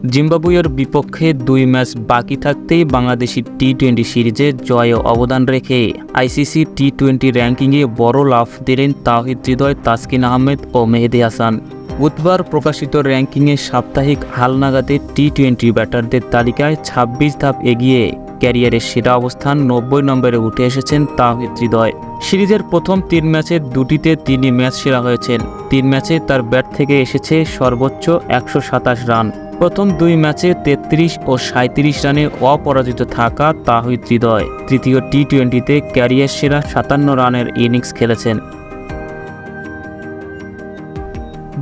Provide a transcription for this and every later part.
জিম্বাবুয়ের বিপক্ষে 2 ম্যাচ বাকি থাকতেই বাংলাদেশি টি-20 সিরিজে জয়ে অবদান রেখে আইসিসি টি-20 র্যাঙ্কিংয়ে বড় লাফ দিলেন তাওহিদ হৃদয়, তাসকিন আহমেদ ও মেহেদী হাসান। বুধবার প্রকাশিত র্যাঙ্কিংয়ে সাপ্তাহিক হালনাগাদে টি-20 ব্যাটারদের তালিকায় 26 ধাপ এগিয়ে ক্যারিয়ারের সেরা অবস্থান 90 নম্বরে উঠে এসেছেন তাওহিদ হৃদয়। সিরিজের প্রথম 3 ম্যাচের 2টিতে তিনি ম্যাচ সেরা হয়েছেন। 3 ম্যাচে তার ব্যাট থেকে এসেছে সর্বোচ্চ 127 রান। প্রথম 2 ম্যাচে 33 ও 37 রানে অপরাজিত থাকা তাওহিদ হৃদয় তৃতীয় টি-20তে ক্যারিয়ার সেরা 57 রানের ইনিংস খেলেছেন।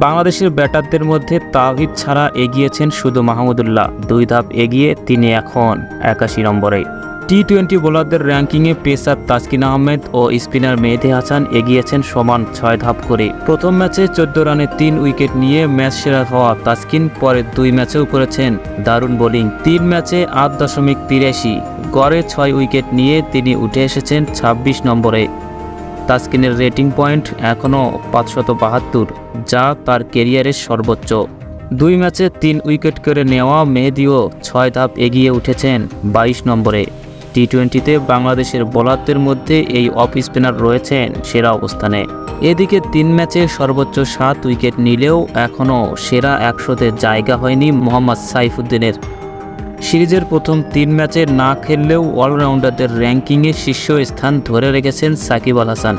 বাংলাদেশের ব্যাটারদের মধ্যে তাওহিদ ছাড়া এগিয়েছেন শুধু মাহমুদুল্লাহ। 2 ধাপ এগিয়ে তিনি এখন 81 নম্বরে। টি-20 বোলারদের র্যাঙ্কিংয়ে পেসার তাসকিন আহমেদ ও স্পিনার মেহেদী হাসান এগিয়েছেন সমান 6 ধাপ করে। প্রথম ম্যাচে 14 রানে 3 উইকেট নিয়ে ম্যাচ সেরা হওয়া তাসকিন পরের 2 ম্যাচেও করেছেন দারুণ বোলিং। 3 ম্যাচে 8.83 গড়ে 6 উইকেট নিয়ে তিনি উঠে এসেছেন 26 নম্বরে। তাসকিনের রেটিং পয়েন্ট এখনও 572, যা তার ক্যারিয়ারের সর্বোচ্চ। 2 ম্যাচে 3 উইকেট করে নেওয়া মেহেদীও 6 ধাপ এগিয়ে উঠেছেন 22 নম্বরে। টি-20তে বাংলাদেশের বোলারদের মধ্যে এই অফ স্পিনার রয়েছেন সেরা অবস্থানে। এদিকে 3 ম্যাচে সর্বোচ্চ 7 উইকেট নিলেও এখনও সেরা 100তে জায়গা হয়নি মোহাম্মদ সাইফুদ্দিনের। সিরিজের প্রথম 3 ম্যাচে না খেললেও অলরাউন্ডারদের র্যাঙ্কিংয়ে শীর্ষ স্থান ধরে রেখেছেন সাকিব আল হাসান।